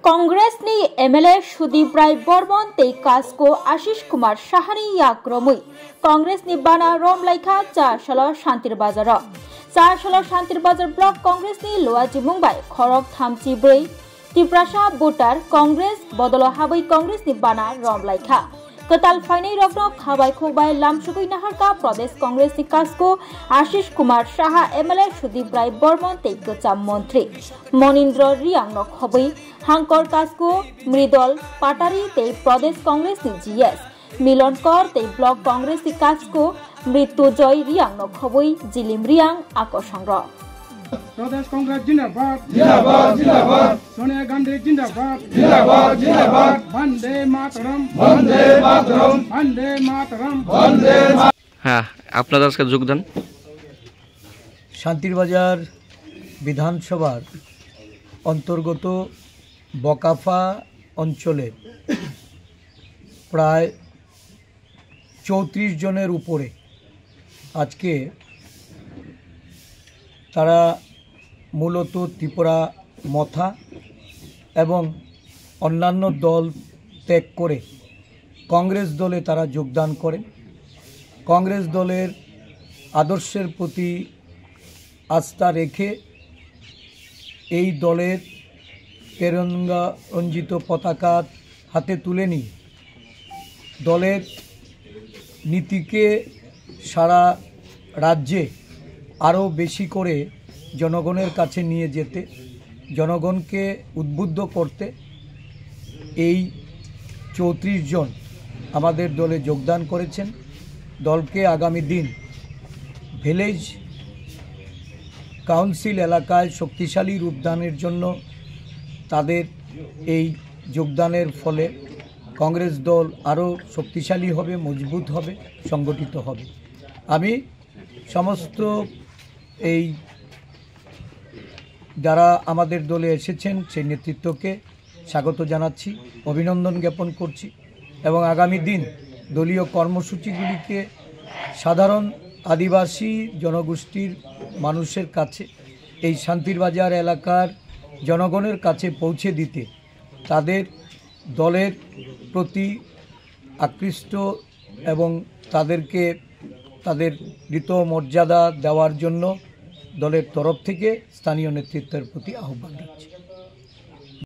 कांग्रेसनि MLA Sudeep राय बर्मन ते कास्को आशीष कुमार साहानि याक्रमुई कांग्रेसनि बाना रमलाइखा चारशाला शांतिर बाजार ब्लक कांग्रेसनि लोवाजी मुंबाई खरक थामची ब्रै तिप्रासा बुटार कांग्रेस बदल हाबै कांग्रेसनि बाना रमलाइखा कताल फाइनै रग्न खाबाय खोबाय लामसुगै नाहारका प्रदेश कांग्रेसनि कास्को आशीष कुमार साहा एमएलए सुदीप राय बर्मन ते गोचाम मंत्री मनिन्द्र रियांग खबै हांकर कास्को मृदल पाटारी ते प्रदेश कांग्रेसनि जीएस मिलनकर ते ब्लक कांग्रेसनि कास्को मृत्युजय रियांग खबै जिलिम रियांग आकर्षण प्रदेश कांग्रेस जिंदाबाद जिंदाबाद जिंदाबाद सोनिया गांधी जिंदाबाद जिंदाबाद जिंदाबाद वंदे मातरम वंदे मातरम वंदे मातरम वंदे हाँ আপনাদের আজকে যোগদান শান্তিরবাজার বিধানসভার অন্তর্গত বকাফা অঞ্চলে প্রায় 34 জনের উপরে আজকে তারা মূলত ত্রিপুরা মথা এবং অন্যান্য দল ত্যাগ করে কংগ্রেস দলে তারা যোগদান করেন। কংগ্রেস দলের আদর্শের প্রতি আস্থা রেখে এই দলের তেরঙ্গা রঞ্জিত পতাকা হাতে তুলে নিয়ে দলের নীতিকে সারা রাজ্যে আরও বেশি করে জনগণের কাছে নিয়ে যেতে জনগণকে উদ্বুদ্ধ করতে এই 34 জন আমাদের দলে যোগদান করেছেন। দলকে আগামী দিন ভিলেজ কাউন্সিল এলাকায় শক্তিশালী রূপদানের জন্য তাদের এই যোগদানের ফলে কংগ্রেস দল আরও শক্তিশালী হবে, মজবুত হবে, সংগঠিত হবে। আমি সমস্ত এই যারা আমাদের দলে এসেছেন সেই নেতৃত্বকে স্বাগত জানাচ্ছি, অভিনন্দন জ্ঞাপন করছি এবং আগামী দিন দলীয় কর্মসূচিগুলিকে সাধারণ আদিবাসী জনগোষ্ঠীর মানুষের কাছে এই শান্তিরবাজার এলাকার জনগণের কাছে পৌঁছে দিতে তাদের দলের প্রতি আকৃষ্ট এবং তাদেরকে তাদের ঋত মর্যাদা দেওয়ার জন্য দলের তরফ থেকে স্থানীয় নেতৃত্বের প্রতি আহ্বান রাখছি।